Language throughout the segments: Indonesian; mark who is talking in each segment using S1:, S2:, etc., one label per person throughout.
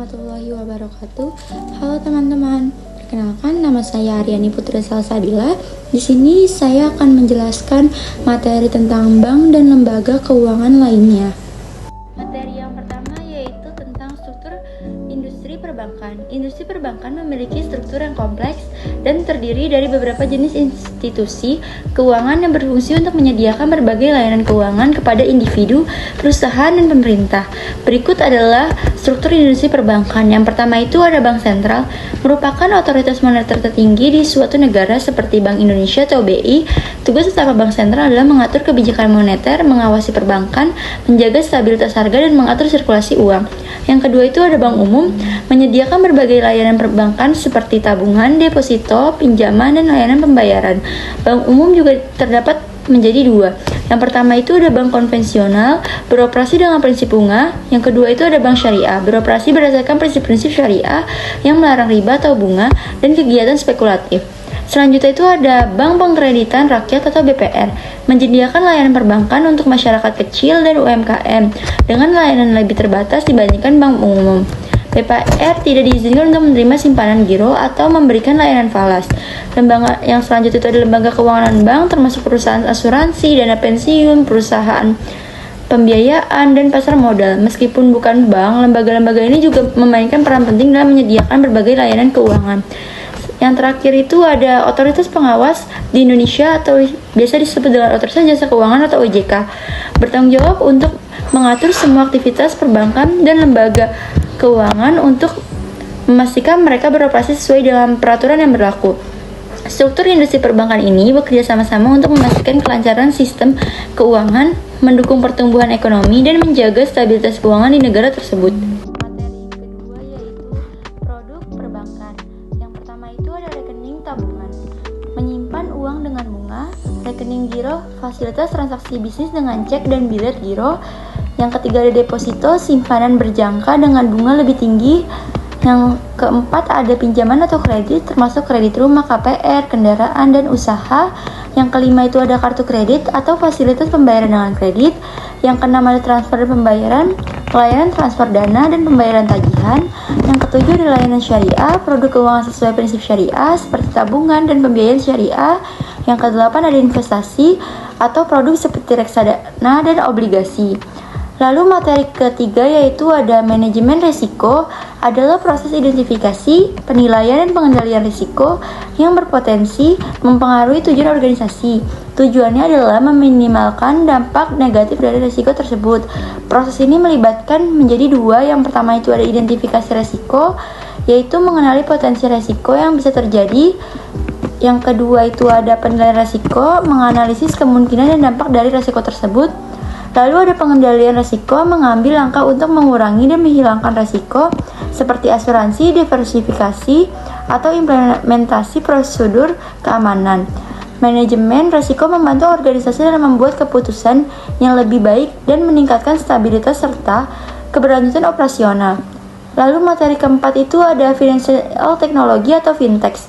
S1: warahmatullahi wabarakatuh. Halo teman-teman, perkenalkan nama saya Aryani Putri Salsabila. Di sini saya akan menjelaskan materi tentang bank dan lembaga keuangan lainnya. Materi yang pertama yaitu tentang struktur industri perbankan. Industri perbankan memiliki struktur yang kompleks dan terdiri dari beberapa jenis institusi keuangan yang berfungsi untuk menyediakan berbagai layanan keuangan kepada individu, perusahaan, dan pemerintah. Berikut adalah struktur industri perbankan. Yang pertama itu ada Bank Sentral, merupakan otoritas moneter tertinggi di suatu negara seperti Bank Indonesia atau BI. Tugas utama Bank Sentral adalah mengatur kebijakan moneter, mengawasi perbankan, menjaga stabilitas harga, dan mengatur sirkulasi uang. Yang kedua itu ada Bank Umum, menyediakan berbagai layanan perbankan seperti tabungan, deposito, pinjaman, dan layanan pembayaran. Bank Umum juga terdapat menjadi dua. Yang pertama itu ada bank konvensional, beroperasi dengan prinsip bunga. Yang kedua itu ada bank syariah, beroperasi berdasarkan prinsip-prinsip syariah yang melarang riba atau bunga dan kegiatan spekulatif. Selanjutnya itu ada bank pengkreditan rakyat atau BPR, menyediakan layanan perbankan untuk masyarakat kecil dan UMKM dengan layanan lebih terbatas dibandingkan bank umum. BPR tidak diizinkan untuk menerima simpanan giro atau memberikan layanan falas. Lembaga yang selanjutnya itu ada lembaga keuangan bank, termasuk perusahaan asuransi, dana pensiun, perusahaan pembiayaan, dan pasar modal. Meskipun bukan bank, lembaga-lembaga ini juga memainkan peran penting dalam menyediakan berbagai layanan keuangan. Yang terakhir itu ada otoritas pengawas di Indonesia atau biasa disebut dengan otoritas jasa keuangan atau OJK, bertanggung jawab untuk mengatur semua aktivitas perbankan dan lembaga keuangan untuk memastikan mereka beroperasi sesuai dengan peraturan yang berlaku. Struktur industri perbankan ini bekerja sama-sama untuk memastikan kelancaran sistem keuangan, mendukung pertumbuhan ekonomi, dan menjaga stabilitas keuangan di negara tersebut. Materi kedua yaitu produk perbankan. Yang pertama itu ada rekening tabungan, menyimpan uang dengan bunga, rekening giro, fasilitas transaksi bisnis dengan cek dan bilet giro. Yang ketiga ada deposito, simpanan berjangka dengan bunga lebih tinggi. Yang keempat ada pinjaman atau kredit, termasuk kredit rumah, KPR, kendaraan, dan usaha. Yang kelima itu ada kartu kredit atau fasilitas pembayaran dengan kredit. Yang keenam ada transfer dan pembayaran, layanan transfer dana dan pembayaran tagihan. Yang ketujuh ada layanan syariah, produk keuangan sesuai prinsip syariah seperti tabungan dan pembiayaan syariah. Yang kedelapan ada investasi atau produk seperti reksadana dan obligasi. Lalu materi ketiga yaitu ada manajemen risiko, adalah proses identifikasi, penilaian, dan pengendalian risiko yang berpotensi mempengaruhi tujuan organisasi. Tujuannya adalah meminimalkan dampak negatif dari risiko tersebut. Proses ini melibatkan menjadi dua. Yang pertama itu ada identifikasi risiko, yaitu mengenali potensi risiko yang bisa terjadi. Yang kedua itu ada penilaian risiko, menganalisis kemungkinan dan dampak dari risiko tersebut. Lalu ada pengendalian risiko, mengambil langkah untuk mengurangi dan menghilangkan risiko seperti asuransi, diversifikasi, atau implementasi prosedur keamanan. Manajemen risiko membantu organisasi dalam membuat keputusan yang lebih baik dan meningkatkan stabilitas serta keberlanjutan operasional. Lalu materi keempat itu ada financial technology atau fintech,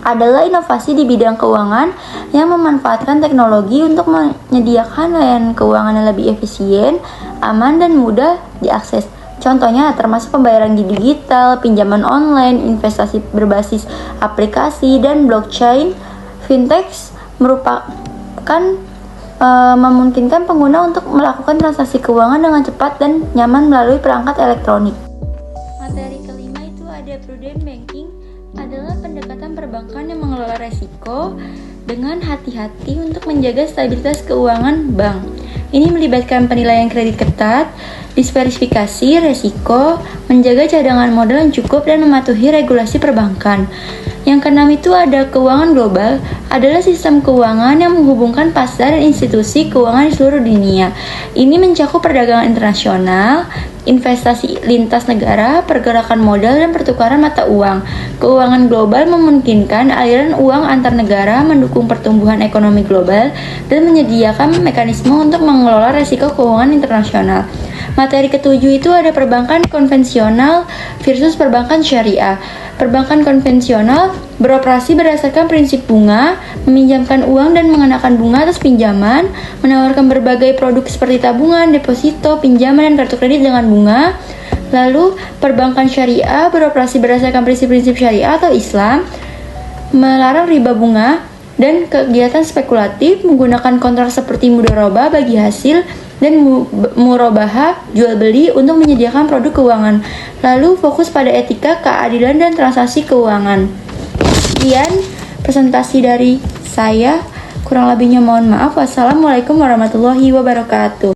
S1: adalah inovasi di bidang keuangan yang memanfaatkan teknologi untuk menyediakan layanan keuangan yang lebih efisien, aman, dan mudah diakses. Contohnya termasuk pembayaran digital, pinjaman online, investasi berbasis aplikasi, dan blockchain. Fintech merupakan memungkinkan pengguna untuk melakukan transaksi keuangan dengan cepat dan nyaman melalui perangkat elektronik. Materi kelima itu ada prudent banking, adalah pendekatan perbankan yang mengelola resiko dengan hati-hati untuk menjaga stabilitas keuangan bank. Ini melibatkan penilaian kredit ketat, diversifikasi resiko, menjaga cadangan modal yang cukup, dan mematuhi regulasi perbankan. Yang keenam itu ada keuangan global, adalah sistem keuangan yang menghubungkan pasar dan institusi keuangan di seluruh dunia. Ini mencakup perdagangan internasional, investasi lintas negara, pergerakan modal, dan pertukaran mata uang. Keuangan global memungkinkan aliran uang antar negara, mendukung pertumbuhan ekonomi global, dan menyediakan mekanisme untuk mengelola risiko keuangan internasional. Materi ketujuh itu ada perbankan konvensional versus perbankan syariah. Perbankan konvensional beroperasi berdasarkan prinsip bunga, meminjamkan uang dan mengenakan bunga atas pinjaman, menawarkan berbagai produk seperti tabungan, deposito, pinjaman, dan kartu kredit dengan bunga. Lalu, perbankan syariah beroperasi berdasarkan prinsip-prinsip syariah atau Islam, melarang riba bunga dan kegiatan spekulatif, menggunakan kontrak seperti mudharabah bagi hasil dan murabahah jual beli untuk menyediakan produk keuangan. Lalu fokus pada etika, keadilan dan transaksi keuangan. Sekian presentasi dari saya. Kurang lebihnya mohon maaf. Wassalamualaikum warahmatullahi wabarakatuh.